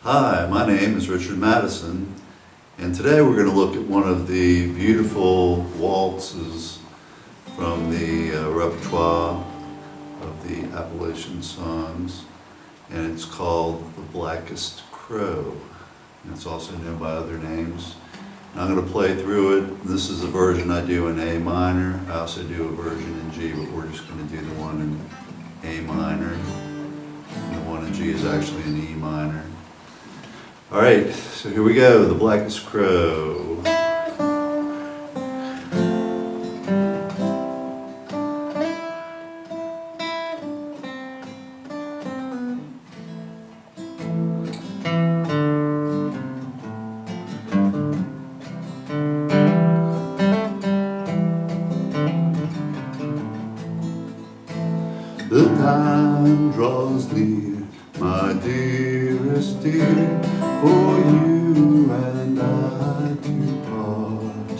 Hi, my name is Richard Matteson, and today we're going to look at one of the beautiful waltzes from the repertoire of the Appalachian songs, and it's called The Blackest Crow. And it's also known by other names. And I'm going to play through it. This is a version I do in A minor. I also do a version in G, but we're just going to do the one in A minor. And the one in G is actually in E minor. All right, so here we go, The Blackest Crow. The time draws near, my dearest dear, for you and I to part.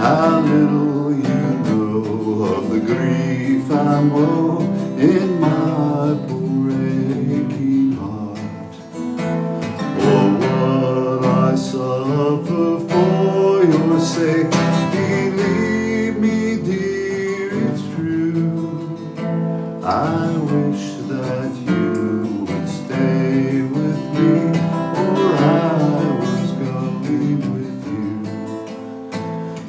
How little you know of the grief and woe in my poor aching heart. For what I suffer for your sake, believe me dear, it's true. I wish that you would stay with me, or I was going with you.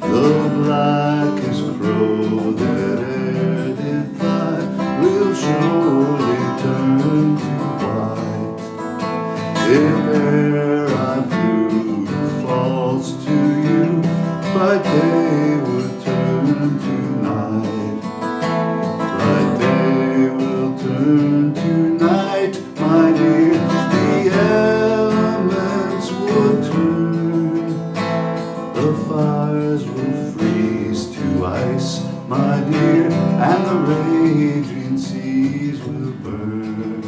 The blackest crow that e'er did fly will surely turn to white. If e'er I prove false to you, bright day would turn to night. Bright day will turn to night, my dear. The elements will turn, the fires will freeze to ice, my dear, and the raging seas will burn.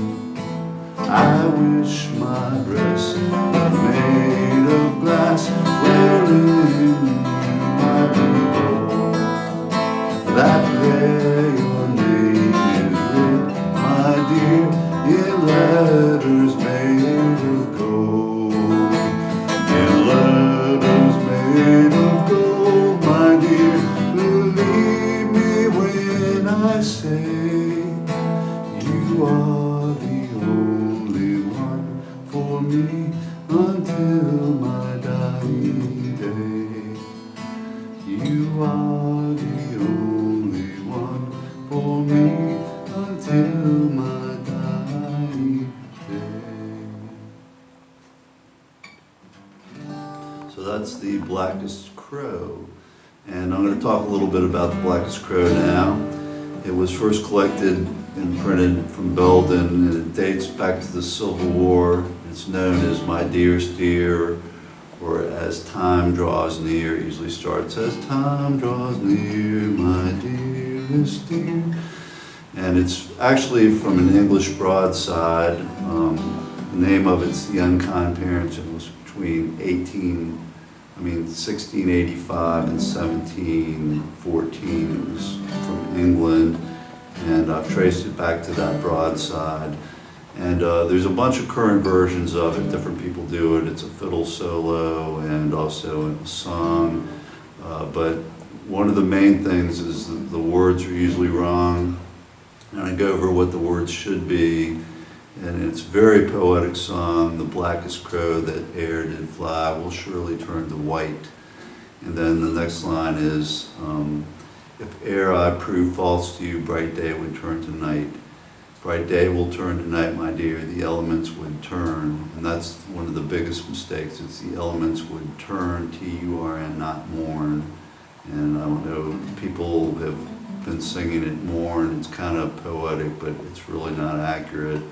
I wish my breast were made of glass, wherein you might be born. That there your name is writ, my dear, in letters made of gold. In letters made of gold, my dear, believe me when I say you are the only one for me until my dying day. You are the only one for me until my dying day. So that's The Blackest Crow. And I'm going to talk a little bit about The Blackest Crow now. It was first collected and printed from Belden, and it dates back to the Civil War. It's known as My Dearest Dear, or As Time Draws Near. It usually starts as time draws near, my dearest dear. And it's actually from an English broadside. The name of it's The Unkind Parents. It was between 1685 and 1714. It was from England, and I've traced it back to that broadside. And there's a bunch of current versions of it. Different people do it. It's a fiddle solo and also a song. But one of the main things is that the words are usually wrong. And I go over what the words should be. And it's a very poetic song. The blackest crow that e'er did fly will surely turn to white. And then the next line is, if e'er I prove false to you, bright day would turn to night. Bright day will turn to night, my dear, the elements would turn. And that's one of the biggest mistakes. It's the elements would turn, T-U-R-N, not mourn. And I don't know, people have been singing it mourn. It's kind of poetic, but it's really not accurate.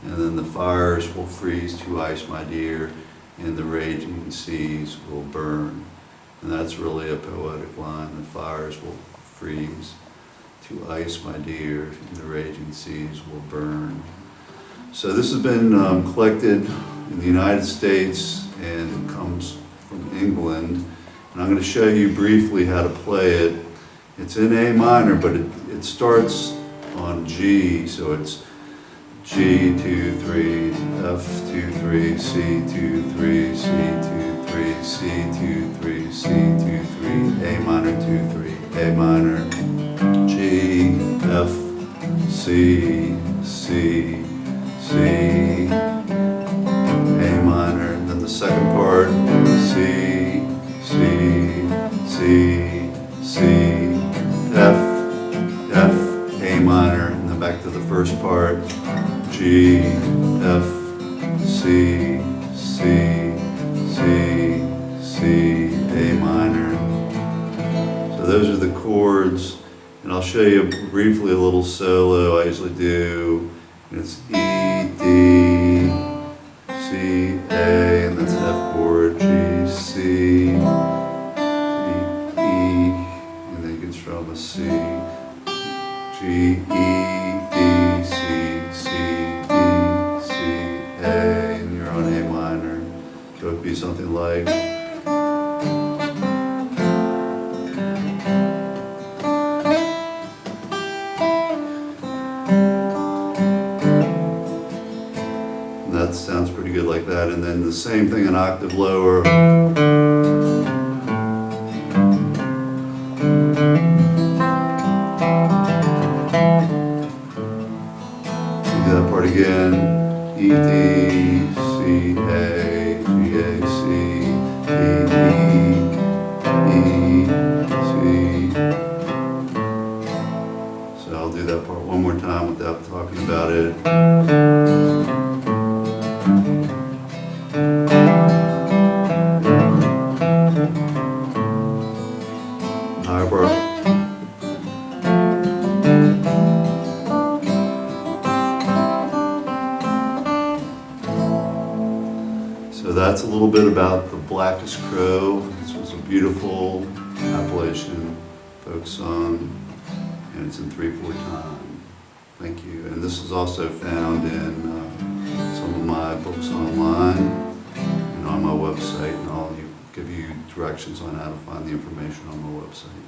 And then the fires will freeze to ice, my dear, and the raging seas will burn. And that's really a poetic line. The fires will freeze to ice, my dear, and the raging seas will burn. So this has been collected in the United States and comes from England. And I'm going to show you briefly how to play it. It's in A minor, but it starts on G, so it's G 2-3, F 2-3, C 2-3, C 2-3, C 2-3, C 2-3, A minor 2-3, A minor, G, F, C, C, C, A minor, and then the second part, C, C, C, C, F, F, A minor, and then back to the first part, G, F, C, C, C, C, A minor. So those are the chords, and I'll show you briefly a little solo I usually do. And it's E, D, C, A, and that's F chord, G, C, E, and then you can strum a C, G, E, D, C, C, D, C, A, and you're on A minor. So it would be something like, and that sounds pretty good like that. And then the same thing an octave lower. Do that part again. E, D, C, A, G, A, C, E, C. So I'll do that part one more time without talking about it. Higher part. So that's a little bit about the Blackest Crow. This was a beautiful Appalachian folk song, and it's in 3/4 time. Thank you. And this is also found in some of my books online and on my website, and I'll give you directions on how to find the information on my website.